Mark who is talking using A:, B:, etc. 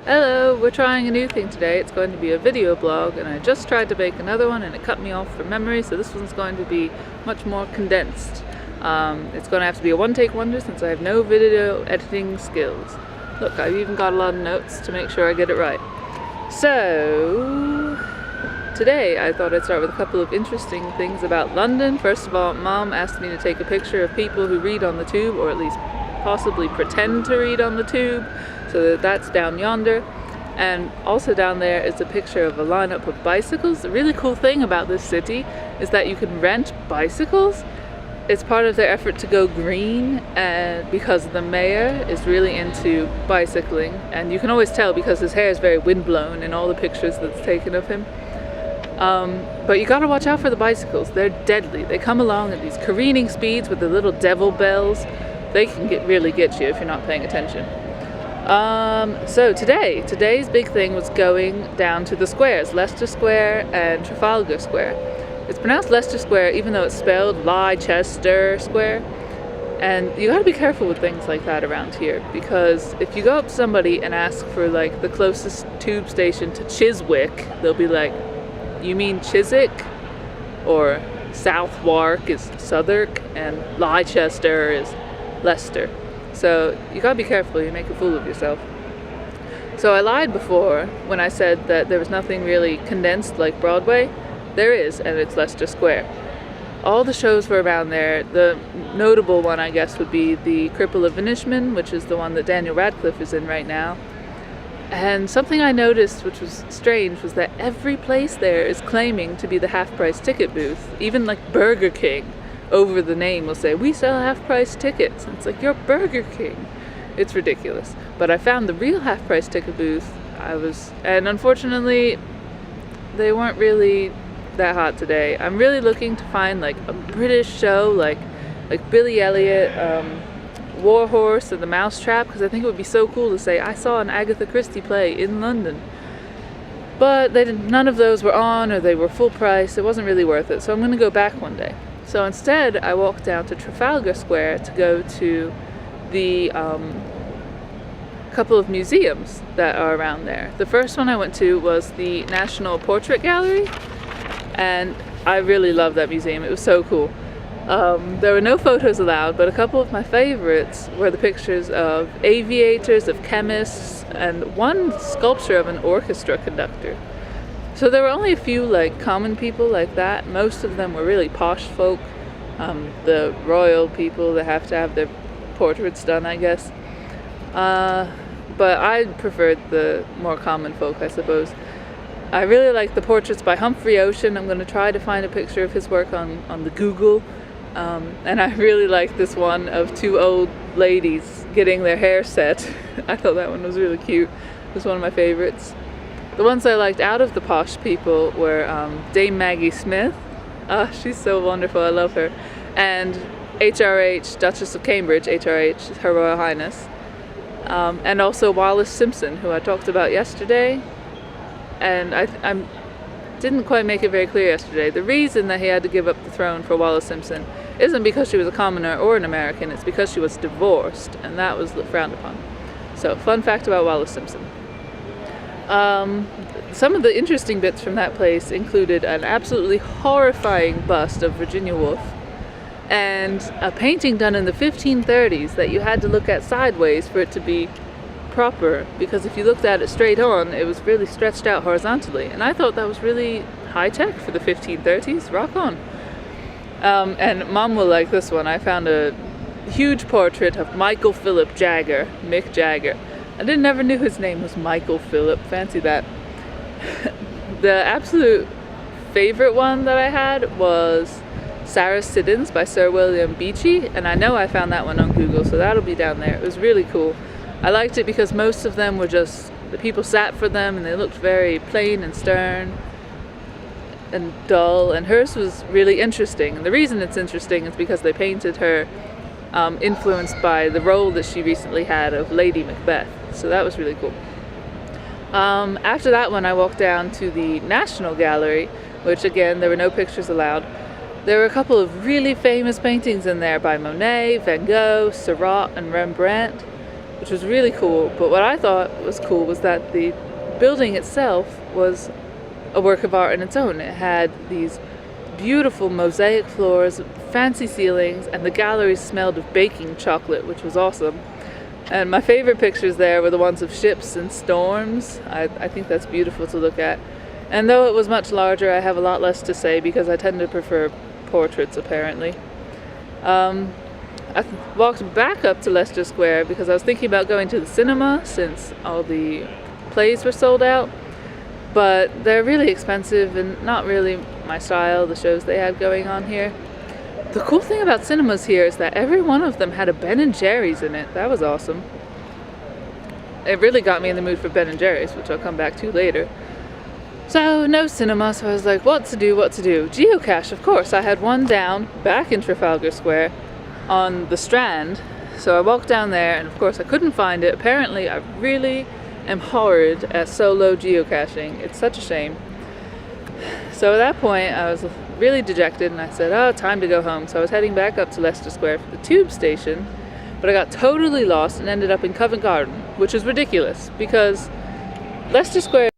A: Hello, we're trying a new thing today. It's going to be a video blog, and I just tried to make another one and it cut me off from memory, so this one's going to be much more condensed. It's going to have to be a one-take wonder since I have no video editing skills. Look, I've even got a lot of notes to make sure I get it right. So, today I thought I'd start with a couple of interesting things about London. First of all, Mom asked me to take a picture of people who read on the tube, or at least possibly pretend to read on the tube. So that's down yonder, and also down there is a picture of a lineup of bicycles. The really cool thing about this city is that you can rent bicycles. It's part of their effort to go green, and because the mayor is really into bicycling, and you can always tell because his hair is very windblown in all the pictures that's taken of him. But you gotta watch out for the bicycles. They're deadly. They come along at these careening speeds with the little devil bells. They can really get you if you're not paying attention. So today's big thing was going down to the squares, Leicester Square and Trafalgar Square. It's pronounced Leicester Square even though it's spelled Leicester Square. And you gotta be careful with things like that around here, because if you go up to somebody and ask for like the closest tube station to Chiswick, they'll be like, you mean Chiswick? Or Southwark is Southwark and Leicester is Leicester. So you gotta be careful, you make a fool of yourself. So I lied before when I said that there was nothing really condensed like Broadway. There is, and it's Leicester Square. All the shows were around there. The notable one, I guess, would be the Cripple of Inishmaan, which is the one that Daniel Radcliffe is in right now. And something I noticed, which was strange, was that every place there is claiming to be the half-price ticket booth. Even like Burger King over the name will say, we sell half-price tickets. And it's like, you're Burger King. It's ridiculous. But I found the real half-price ticket booth. And unfortunately, they weren't really that hot today. I'm really looking to find like a British show, like Billy Elliot, War Horse, and The Mousetrap, because I think it would be so cool to say, I saw an Agatha Christie play in London. But none of those were on, or they were full price. It wasn't really worth it, so I'm going to go back one day. So instead, I walked down to Trafalgar Square to go to the couple of museums that are around there. The first one I went to was the National Portrait Gallery, and I really loved that museum. It was so cool. There were no photos allowed, but a couple of my favorites were the pictures of aviators, of chemists, and one sculpture of an orchestra conductor. So there were only a few like common people like that. Most of them were really posh folk, the royal people that have to have their portraits done, I guess. But I preferred the more common folk, I suppose. I really like the portraits by Humphrey Ocean. I'm going to try to find a picture of his work on the Google. And I really like this one of two old ladies getting their hair set. I thought that one was really cute. It was one of my favorites. The ones I liked out of the posh people were Dame Maggie Smith. She's so wonderful, I love her. And HRH, Duchess of Cambridge, HRH, Her Royal Highness. And also Wallis Simpson, who I talked about yesterday. And I didn't quite make it very clear yesterday. The reason that he had to give up the throne for Wallis Simpson isn't because she was a commoner or an American, it's because she was divorced, and that was frowned upon. So, fun fact about Wallis Simpson. Some of the interesting bits from that place included an absolutely horrifying bust of Virginia Woolf and a painting done in the 1530s that you had to look at sideways for it to be proper, because if you looked at it straight on, it was really stretched out horizontally, and I thought that was really high-tech for the 1530s. Rock on. And Mom will like this one. I found a huge portrait of Michael Philip Jagger, Mick Jagger. I never knew his name was Michael Philip. Fancy that. The absolute favorite one that I had was Sarah Siddons by Sir William Beechey, and I know I found that one on Google, so that'll be down there. It was really cool. I liked it because most of them were just, the people sat for them and they looked very plain and stern and dull, and hers was really interesting. And the reason it's interesting is because they painted her influenced by the role that she recently had of Lady Macbeth. So that was really cool. After that one, I walked down to the National Gallery, which again, there were no pictures allowed. There were a couple of really famous paintings in there by Monet, Van Gogh, Seurat, and Rembrandt. which was really cool. But what I thought was cool was that the building itself was a work of art in its own. It had these beautiful mosaic floors, fancy ceilings, and the gallery smelled of baking chocolate, which was awesome. And my favorite pictures there were the ones of ships and storms. I think that's beautiful to look at. And though it was much larger, I have a lot less to say because I tend to prefer portraits, apparently. I walked back up to Leicester Square because I was thinking about going to the cinema since all the plays were sold out. But they're really expensive and not really my style, the shows they had going on here. The cool thing about cinemas here is that every one of them had a Ben & Jerry's in it. That was awesome. It really got me in the mood for Ben & Jerry's, which I'll come back to later. So, no cinema, so I was like, what to do? Geocache, of course. I had one down, back in Trafalgar Square, on the Strand. So I walked down there, and of course I couldn't find it. Apparently, I really am horrid at solo geocaching. It's such a shame. So at that point, I was really dejected, and I said, oh, time to go home. So I was heading back up to Leicester Square for the tube station, but I got totally lost and ended up in Covent Garden, which is ridiculous, because Leicester Square